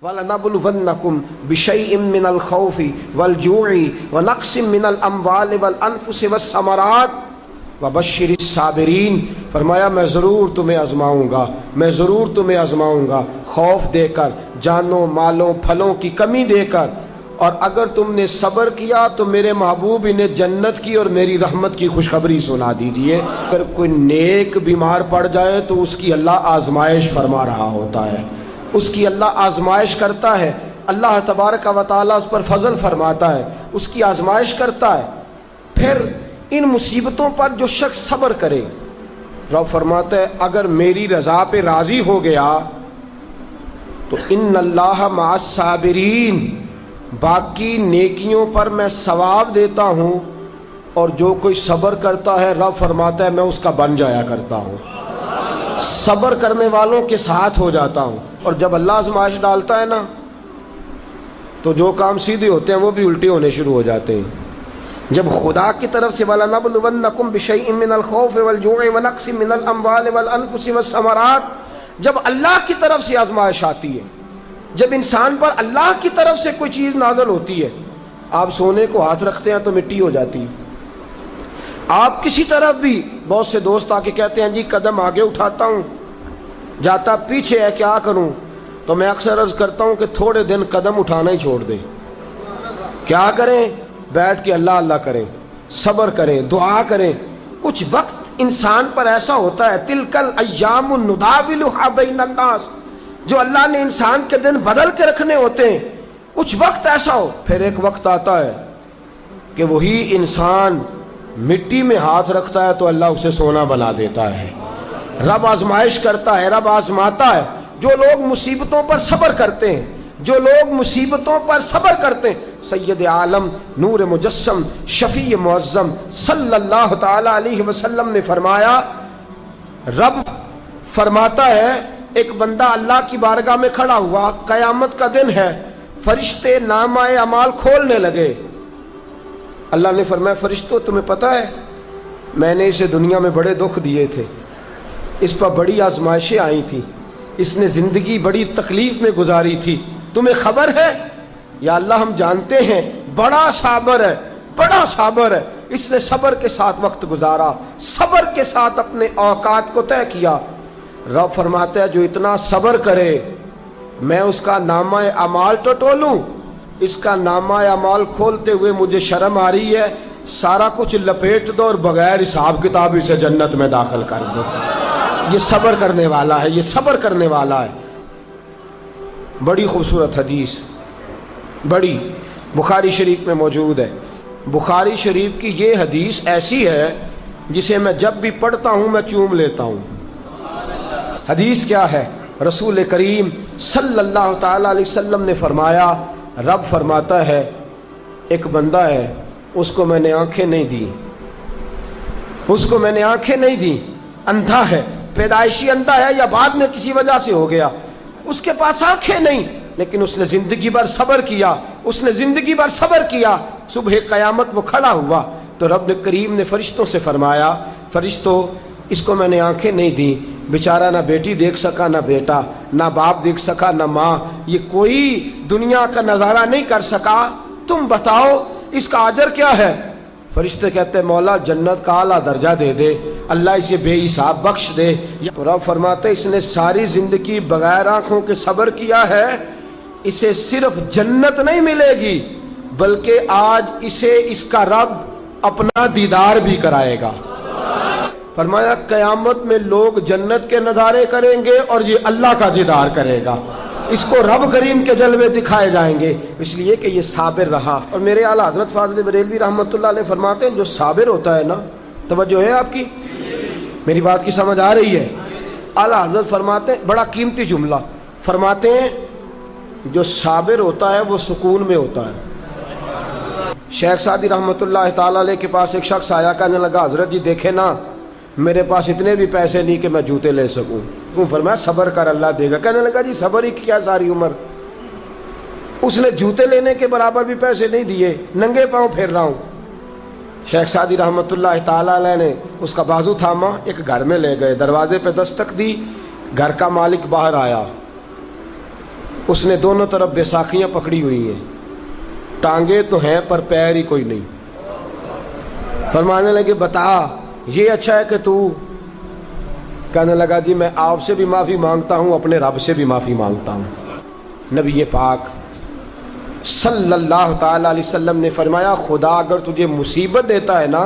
وَلَنَبْلُوَنَّكُمْ بِشَيْءٍ مِّنَ الْخَوْفِ وَالْجُوعِ وَنَقْصٍ مِّنَ الْأَمْوَالِ وَالْأَنفُسِ وَالثَّمَرَاتِ وَبَشِّرِ الصَّابِرِينَ۔ فرمایا میں ضرور تمہیں آزماؤں گا، میں ضرور تمہیں آزماؤں گا، خوف دے کر، جانوں مالوں پھلوں کی کمی دے کر، اور اگر تم نے صبر کیا تو میرے محبوب انہیں جنت کی اور میری رحمت کی خوشخبری سنا دیجئے۔ اگر کوئی نیک بیمار پڑ جائے تو اس کی اللہ آزمائش فرما رہا ہوتا ہے، اس کی اللہ آزمائش کرتا ہے، اللہ تبارک و تعالیٰ اس پر فضل فرماتا ہے، اس کی آزمائش کرتا ہے۔ پھر ان مصیبتوں پر جو شخص صبر کرے، رب فرماتا ہے اگر میری رضا پہ راضی ہو گیا تو ان اللہ مع الصابرین، باقی نیکیوں پر میں ثواب دیتا ہوں، اور جو کوئی صبر کرتا ہے رب فرماتا ہے میں اس کا بن جایا کرتا ہوں، صبر کرنے والوں کے ساتھ ہو جاتا ہوں۔ اور جب اللہ آزمائش ڈالتا ہے نا تو جو کام سیدھے ہوتے ہیں وہ بھی الٹے ہونے شروع ہو جاتے ہیں۔ جب خدا کی طرف سے وَلَنَبْلُوَنَّكُمْ بِشَيْءٍ مِّنَ الْخَوْفِ وَالْجُوعِ وَنَقْصٍ مِّنَ الْأَمْوَالِ وَالْأَنفُسِ وَالثَّمَرَاتِ، جب اللہ کی طرف سے آزمائش آتی ہے، جب انسان پر اللہ کی طرف سے کوئی چیز نازل ہوتی ہے، آپ سونے کو ہاتھ رکھتے ہیں تو مٹی ہو جاتی ہے، آپ کسی طرف بھی، بہت سے دوست آ کے کہتے ہیں جی قدم آگے اٹھاتا ہوں جاتا پیچھے ہے، کیا کروں؟ تو میں اکثر عرض کرتا ہوں کہ تھوڑے دن قدم اٹھانا ہی چھوڑ دیں، کیا کریں؟ بیٹھ کے اللہ اللہ کریں، صبر کریں، دعا کریں۔ کچھ وقت انسان پر ایسا ہوتا ہے، تلک الایام نداولها بین الناس، جو اللہ نے انسان کے دن بدل کے رکھنے ہوتے ہیں، کچھ وقت ایسا ہو، پھر ایک وقت آتا ہے کہ وہی انسان مٹی میں ہاتھ رکھتا ہے تو اللہ اسے سونا بنا دیتا ہے۔ رب آزمائش کرتا ہے، رب آزماتا ہے۔ جو لوگ مصیبتوں پر صبر کرتے ہیں، جو لوگ مصیبتوں پر صبر کرتے ہیں، سید عالم نور مجسم شفیع معظم صلی اللہ تعالی علیہ وسلم نے فرمایا، رب فرماتا ہے ایک بندہ اللہ کی بارگاہ میں کھڑا ہوا، قیامت کا دن ہے، فرشتے نامہ اعمال کھولنے لگے۔ اللہ نے فرمایا فرشتوں تمہیں پتہ ہے میں نے اسے دنیا میں بڑے دکھ دیے تھے، اس پر بڑی آزمائشیں آئی تھیں، اس نے زندگی بڑی تکلیف میں گزاری تھی، تمہیں خبر ہے؟ یا اللہ ہم جانتے ہیں، بڑا صابر ہے، بڑا صابر ہے، اس نے صبر کے ساتھ وقت گزارا، صبر کے ساتھ اپنے اوقات کو طے کیا۔ رب فرماتا ہے جو اتنا صبر کرے میں اس کا نامہ اعمال ٹٹولوں، اس کا نامہ اعمال کھولتے ہوئے مجھے شرم آ رہی ہے، سارا کچھ لپیٹ دو اور بغیر حساب کتاب اسے جنت میں داخل کر دو۔ یہ صبر کرنے والا ہے، یہ صبر کرنے والا ہے۔ بڑی خوبصورت حدیث، بڑی، بخاری شریف میں موجود ہے۔ بخاری شریف کی یہ حدیث ایسی ہے جسے میں جب بھی پڑھتا ہوں میں چوم لیتا ہوں۔ حدیث کیا ہے؟ رسول کریم صلی اللہ تعالی علیہ وسلم نے فرمایا، رب فرماتا ہے ایک بندہ ہے، اس کو میں نے آنکھیں نہیں دی، اس کو میں نے آنکھیں نہیں دی، اندھا ہے، پیدائشی اندھا ہے یا بعد میں کسی وجہ سے ہو گیا، اس کے پاس آنکھیں نہیں، لیکن اس نے زندگی بھر صبر کیا، اس نے زندگی بھر صبر کیا، صبح قیامت وہ کھڑا ہوا تو رب کریم نے فرشتوں سے فرمایا، فرشتوں اس کو میں نے آنکھیں نہیں دی، بیچارہ نہ بیٹی دیکھ سکا نہ بیٹا، نہ باپ دیکھ سکا نہ ماں، یہ کوئی دنیا کا نظارہ نہیں کر سکا، تم بتاؤ اس کا اجر کیا ہے؟ فرشتے کہتے ہیں مولا جنت کا اعلیٰ درجہ دے دے، اللہ اسے بے حساب بخش دے۔ تو رب فرماتے اس نے ساری زندگی بغیر آنکھوں کے صبر کیا ہے، اسے صرف جنت نہیں ملے گی بلکہ آج اسے اس کا رب اپنا دیدار بھی کرائے گا۔ فرمایا قیامت میں لوگ جنت کے نظارے کریں گے اور یہ اللہ کا دیدار کرے گا، اس کو رب کریم کے جلوے دکھائے جائیں گے، اس لیے کہ یہ صابر رہا۔ اور میرے اعلیٰ حضرت فاضل بریلوی رحمۃ اللہ علیہ فرماتے ہیں جو صابر ہوتا ہے نا، توجہ ہے آپ کی، میری بات کی سمجھ آ رہی ہے؟ اعلیٰ حضرت فرماتے ہیں بڑا قیمتی جملہ، فرماتے ہیں جو صابر ہوتا ہے وہ سکون میں ہوتا ہے۔ شیخ سعدی رحمۃ اللہ تعالی علیہ کے پاس ایک شخص آیا، کہنے لگا حضرت جی دیکھیں نا میرے پاس اتنے بھی پیسے نہیں کہ میں جوتے لے سکوں، کیوں؟ فرمایا صبر کر اللہ دے گا۔ کہنے لگا جی صبر ہی کیا ساری عمر، اس نے جوتے لینے کے برابر بھی پیسے نہیں دیے، ننگے پاؤں پھر رہا ہوں۔ شیخ سعدی رحمۃ اللہ تعالی علیہ نے اس کا بازو تھاما، ایک گھر میں لے گئے، دروازے پہ دستک دی، گھر کا مالک باہر آیا، اس نے دونوں طرف بیساکھیاں پکڑی ہوئی ہیں، ٹانگیں تو ہیں پر پیر ہی کوئی نہیں۔ فرمانے لگے بتا یہ اچھا ہے کہ تو؟ کہنے لگا جی میں آپ سے بھی معافی مانگتا ہوں، اپنے رب سے بھی معافی مانگتا ہوں۔ نبی پاک صلی اللہ تعالی علیہ وسلم نے فرمایا خدا اگر تجھے مصیبت دیتا ہے نا،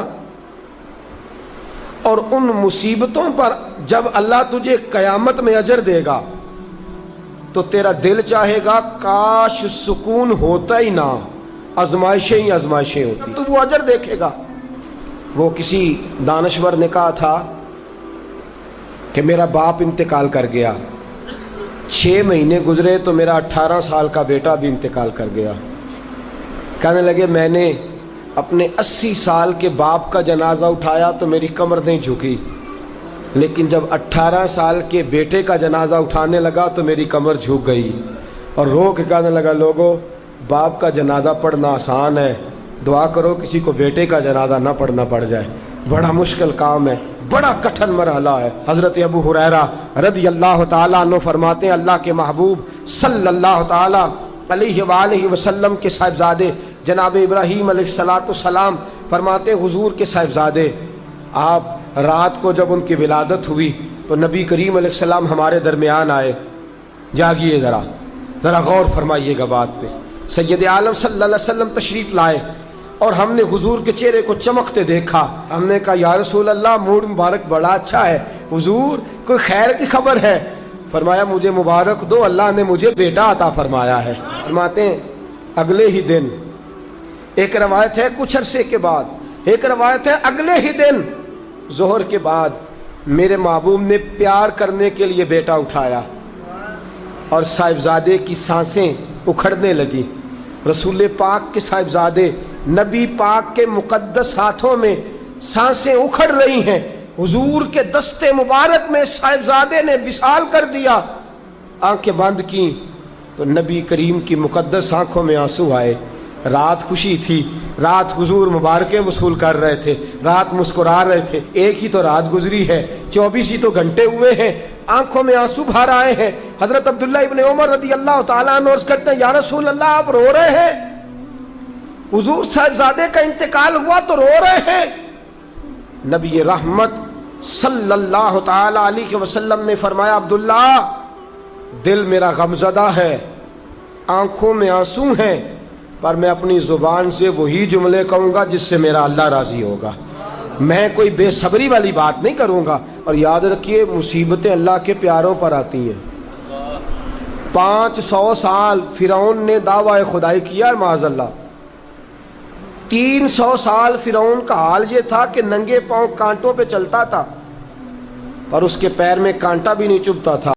اور ان مصیبتوں پر جب اللہ تجھے قیامت میں اجر دے گا تو تیرا دل چاہے گا کاش سکون ہوتا ہی نہ، آزمائشیں ہی آزمائشیں ہوتی، تو وہ اجر دیکھے گا۔ وہ کسی دانشور نے کہا تھا کہ میرا باپ انتقال کر گیا، 6 مہینے گزرے تو میرا 18 سال کا بیٹا بھی انتقال کر گیا۔ کہنے لگے میں نے اپنے 80 سال کے باپ کا جنازہ اٹھایا تو میری کمر نہیں جھکی، لیکن جب 18 سال کے بیٹے کا جنازہ اٹھانے لگا تو میری کمر جھک گئی، اور رو کے کہنے لگا لوگوں باپ کا جنازہ پڑھنا آسان ہے، دعا کرو کسی کو بیٹے کا جنازہ نہ پڑھنا پڑ جائے، بڑا مشکل کام ہے، بڑا کٹھن مرحلہ ہے۔ حضرت ابو ہریرہ رضی اللہ تعالیٰ عنہ فرماتے ہیں اللہ کے محبوب صلی اللہ تعالیٰ علیہ وآلہ وسلم کے صاحبزادے جناب ابراہیم علیہ السلام فرماتے حضور کے صاحبزادے آپ رات کو جب ان کی ولادت ہوئی تو نبی کریم علیہ السلام ہمارے درمیان آئے۔ جاگیے ذرا غور فرمائیے گا بات پہ۔ سید عالم صلی اللہ علیہ وسلم تشریف لائے اور ہم نے حضور کے چہرے کو چمکتے دیکھا۔ ہم نے کہا یا رسول اللہ موڈ مبارک بڑا اچھا ہے، حضور کوئی خیر کی خبر ہے؟ فرمایا مجھے مبارک دو، اللہ نے مجھے بیٹا عطا فرمایا ہے۔ فرماتے ہیں اگلے ہی دن، ایک روایت ہے کچھ عرصے کے بعد، ایک روایت ہے اگلے ہی دن ظہر کے بعد میرے محبوب نے پیار کرنے کے لیے بیٹا اٹھایا اور صاحبزادے کی سانسیں اکھڑنے لگی۔ رسول پاک کے صاحبزادے نبی پاک کے مقدس ہاتھوں میں سانسیں اکھڑ رہی ہیں، حضور کے دستے مبارک میں صاحبزادے نے وصال کر دیا۔ آنکھیں بند کی تو نبی کریم کی مقدس آنکھوں میں آنسو آئے۔ رات خوشی تھی، رات حضور مبارکیں وصول کر رہے تھے، رات مسکرا رہے تھے، ایک ہی تو رات گزری ہے، 24 ہی تو گھنٹے ہوئے ہیں، آنکھوں میں آنسو بھر آئے ہیں۔ حضرت عبداللہ ابن عمر رضی اللہ تعالیٰ عنہ عرض کرتے ہیں یا رسول اللہ آپ رو رہے ہیں؟ حضور صاحبزادے کا انتقال ہوا تو رو رہے ہیں؟ نبی رحمت صلی اللہ تعالی علیہ وسلم نے فرمایا عبداللہ دل میرا غمزدہ ہے، آنکھوں میں آنسو ہیں، پر میں اپنی زبان سے وہی جملے کہوں گا جس سے میرا اللہ راضی ہوگا، میں کوئی بے صبری والی بات نہیں کروں گا۔ اور یاد رکھیے مصیبتیں اللہ کے پیاروں پر آتی ہیں۔ 500 سال فرعون نے دعویٰ خدائی کیا ہے معاذ اللہ، 300 سال فرعون کا حال یہ تھا کہ ننگے پاؤں کانٹوں پہ چلتا تھا، پر اس کے پیر میں کانٹا بھی نہیں چبھتا تھا۔